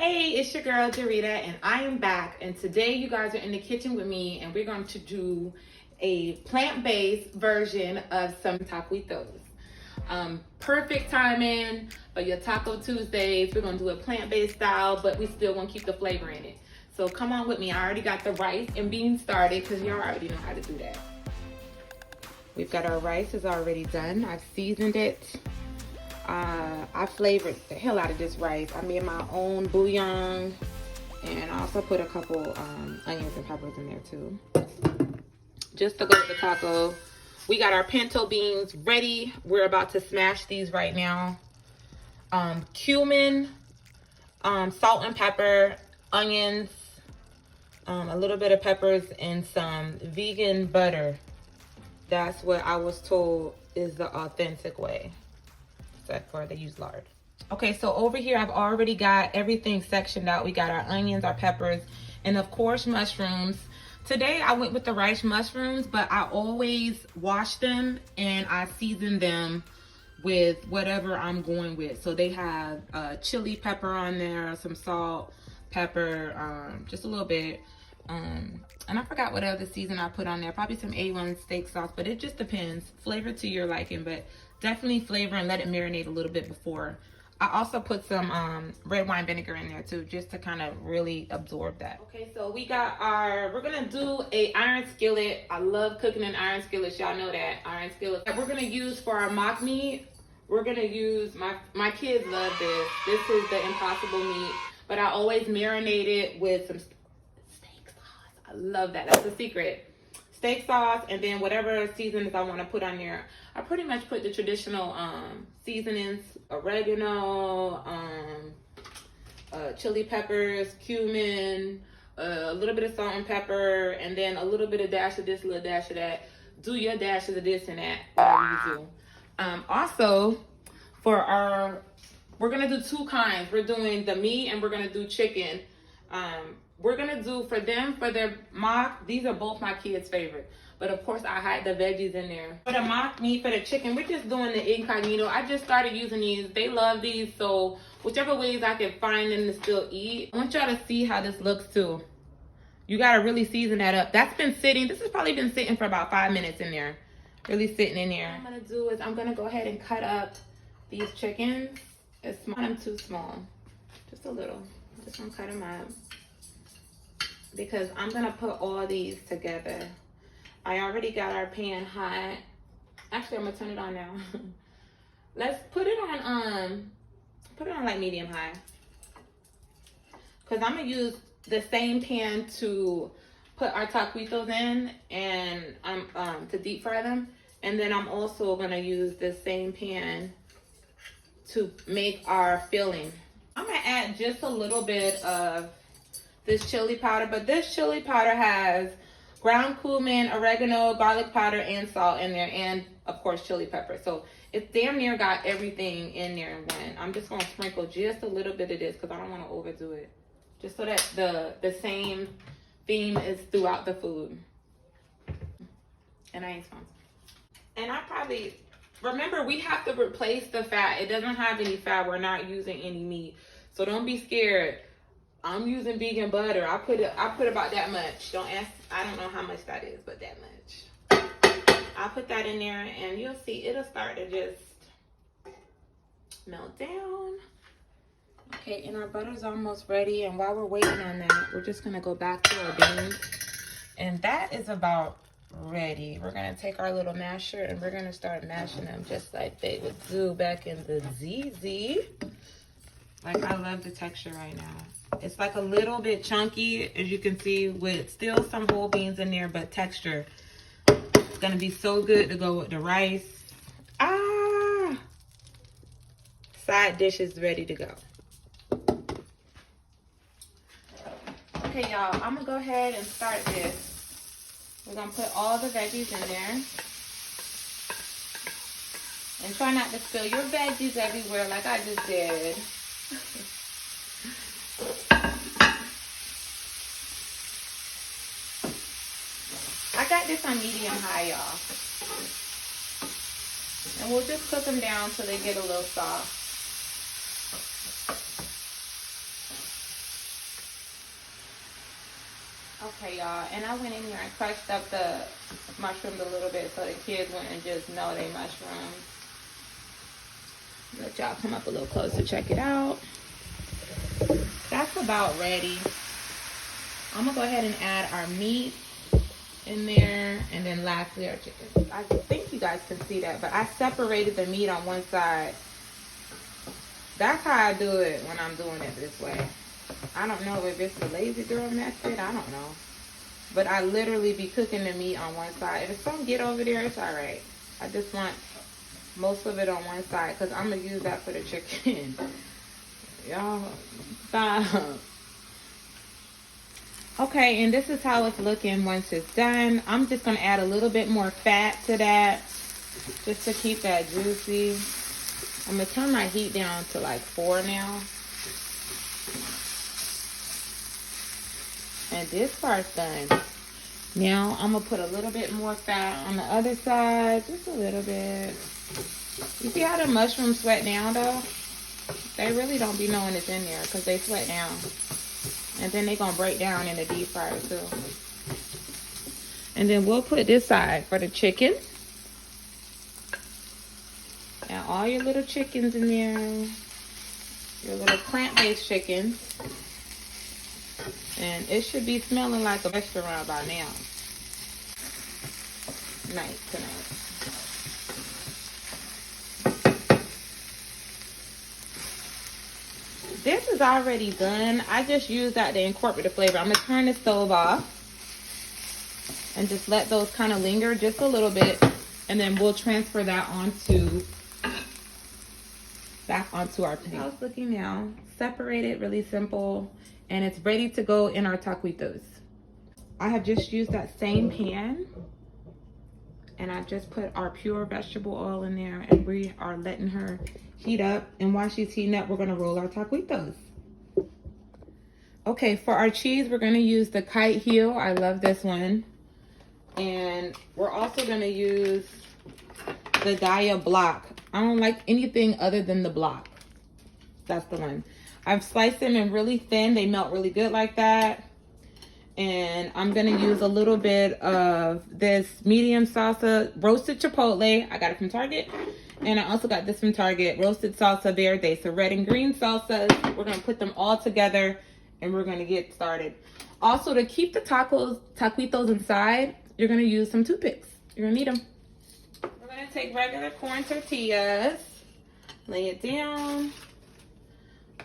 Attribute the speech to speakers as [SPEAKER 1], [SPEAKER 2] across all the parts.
[SPEAKER 1] Hey, it's your girl Dorita, and I am back. And today you guys are in the kitchen with me, and we're going to do a plant-based version of some taquitos. Perfect timing for your Taco Tuesdays. We're gonna do a plant-based style, but we still gonna keep the flavor in it. So come on with me. I already got the rice and beans started because y'all already know how to do that. We've got our rice is already done. I've seasoned it. I flavored the hell out of this rice. I made my own bouillon, and I also put a couple onions and peppers in there too, just to go with the taco. We got our pinto beans ready. We're about to smash these right now. Cumin, salt and pepper, onions, a little bit of peppers, and some vegan butter. That's what I was told is the authentic way. Except for they use lard. Okay, so over here I've already got everything sectioned out. We got our onions, our peppers, and of course mushrooms. Today I went with the rice mushrooms, but I always wash them and I season them with whatever I'm going with. So they have chili pepper on there, some salt, pepper, just a little bit. And I forgot what other season I put on there. Probably some A1 steak sauce, but it just depends. Flavor to your liking, but definitely flavor and let it marinate a little bit before. I also put some red wine vinegar in there too, just to kind of really absorb that. Okay, so we got we're gonna do a iron skillet. I love cooking in iron skillets. Y'all know that, iron skillet. We're gonna use for our mock meat, we're gonna use, my kids love this. This is the Impossible meat, but I always marinate it with some steak sauce. I love that, that's the secret. Steak sauce, and then whatever seasonings I want to put on there. I pretty much put the traditional seasonings, oregano, chili peppers, cumin, a little bit of salt and pepper, and then a little bit of dash of this, a little dash of that. Do your dashes of this and that, whatever you do. Also, for we're gonna do two kinds. We're doing the meat and we're gonna do chicken. We're gonna do for them, for their mock, these are both my kids' favorite. But of course I hide the veggies in there. For the mock meat, for the chicken, we're just doing the incognito. I just started using these. They love these, so whichever ways I can find them to still eat. I want y'all to see how this looks too. You gotta really season that up. That's been sitting, this has probably been sitting for about 5 minutes in there. Really sitting in there. What I'm gonna do is I'm gonna go ahead and cut up these chickens. It's small, I'm too small. Just a little. I'm just gonna cut them up, because I'm gonna put all these together. I already got our pan hot. Actually, I'm gonna turn it on now. Let's put it on like medium high. Cause I'm gonna use the same pan to put our taquitos in, and to deep fry them. And then I'm also gonna use the same pan to make our filling. I'm gonna add just a little bit of this chili powder, but this chili powder has ground cumin, oregano, garlic powder, and salt in there, and of course chili pepper. So it's damn near got everything in there in one. I'm just gonna sprinkle just a little bit of this because I don't want to overdo it, just so that the same theme is throughout the food. And I ain't sponsored. And I probably, remember, we have to replace the fat. It doesn't have any fat. We're not using any meat, so don't be scared. I'm using vegan butter. I put about that much. Don't ask, I don't know how much that is, but that much. I'll put that in there and you'll see it'll start to just melt down. Okay, and our butter's almost ready. And while we're waiting on that, we're just gonna go back to our beans. And that is about ready. We're gonna take our little masher and we're gonna start mashing them just like they would do back in the ZZ. Like, I love the texture right now. It's like a little bit chunky, as you can see, with still some whole beans in there, but texture. It's gonna be so good to go with the rice. Side dish is ready to go. Okay, y'all, I'm gonna go ahead and start this. We're gonna put all the veggies in there. And try not to spill your veggies everywhere like I just did. I got this on medium high, y'all. And we'll just cook them down till they get a little soft. Okay, y'all, and I went in here and crushed up the mushrooms a little bit so the kids wouldn't just know they mushrooms. Let y'all come up a little closer, check it out. That's about ready. I'm gonna go ahead and add our meat in there, and then lastly our chicken. I think you guys can see that, but I separated the meat on one side. That's how I do it when I'm doing it this way. I don't know if it's the lazy girl method, I don't know. But I literally be cooking the meat on one side. If some get over there, it's all right. I just want most of it on one side because I'm going to use that for the chicken. Y'all, stop. Okay, and this is how it's looking once it's done. I'm just going to add a little bit more fat to that just to keep that juicy. I'm going to turn my heat down to like 4 now. And this part's done. Now I'm going to put a little bit more fat on the other side. Just a little bit. You see how the mushrooms sweat down though? They really don't be knowing it's in there because they sweat down. And then they're going to break down in the deep fryer too. And then we'll put this side for the chicken. Add all your little chickens in there. Your little plant-based chickens. And it should be smelling like a restaurant by now. Nice tonight. This is already done. I just used that to incorporate the flavor. I'm going to turn the stove off. And just let those kind of linger just a little bit. And then we'll transfer that back onto our pan. How it's looking now. Separated, really simple. And it's ready to go in our taquitos. I have just used that same pan. And I just put our pure vegetable oil in there. And we are letting her heat up. And while she's heating up, we're going to roll our taquitos. Okay, for our cheese, we're going to use the kite heel. I love this one. And we're also going to use the Daya block. I don't like anything other than the block. That's the one. I've sliced them in really thin. They melt really good like that. And I'm going to use a little bit of this medium salsa, roasted chipotle. I got it from Target. And I also got this from Target, roasted salsa verde. So red and green salsas. We're going to put them all together and we're going to get started. Also, to keep the taquitos inside, you're going to use some toothpicks. You're going to need them. We're going to take regular corn tortillas, lay it down.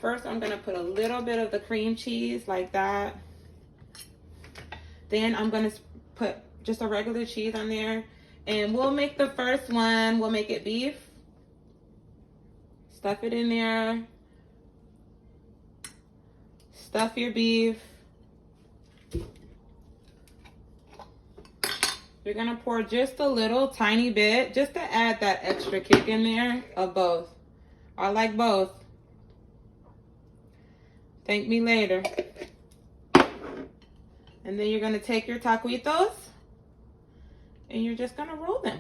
[SPEAKER 1] First, I'm going to put a little bit of the cream cheese like that. Then I'm going to put just a regular cheese on there. And we'll make the first one, we'll make it beef. Stuff it in there. Stuff your beef. You're going to pour just a little tiny bit just to add that extra kick in there of both. I like both. Thank me later. And then you're going to take your taquitos and you're just going to roll them.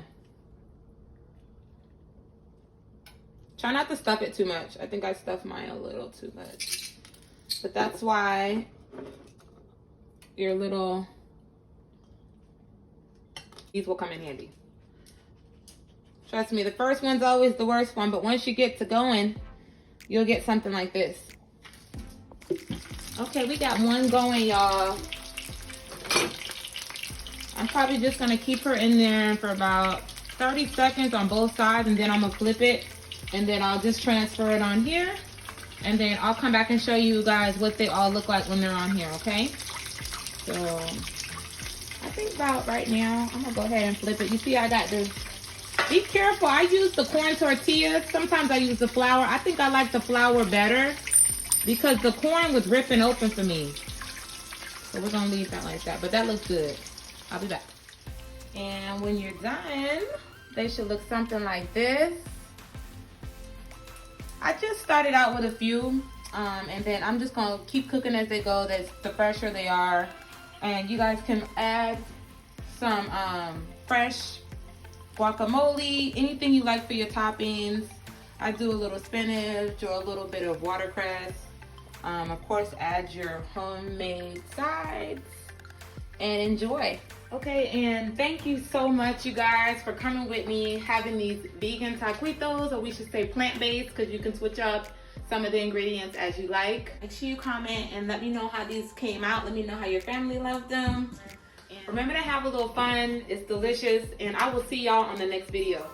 [SPEAKER 1] Try not to stuff it too much. I think I stuffed mine a little too much. But that's why your little, these will come in handy. Trust me, the first one's always the worst one, but once you get to going, you'll get something like this. Okay, we got one going, y'all. I'm probably just gonna keep her in there for about 30 seconds on both sides, and then I'm gonna flip it, and then I'll just transfer it on here, and then I'll come back and show you guys what they all look like when they're on here, okay? So, I think about right now, I'm gonna go ahead and flip it. You see I got this. Be careful, I use the corn tortillas. Sometimes I use the flour. I think I like the flour better because the corn was ripping open for me. So we're gonna leave that like that, but that looks good. I'll be back. And when you're done, they should look something like this. I just started out with a few, and then I'm just gonna keep cooking as they go. The fresher they are. And you guys can add some fresh guacamole, anything you like for your toppings. I do a little spinach or a little bit of watercress. Of course, add your homemade sides. and enjoy. Okay, and thank you so much, you guys, for coming with me, having these vegan taquitos, or we should say plant-based, because you can switch up some of the ingredients as you like. Make sure you comment and let me know how these came out. Let me know how your family loved them. And remember to have a little fun. It's delicious, and I will see y'all on the next video.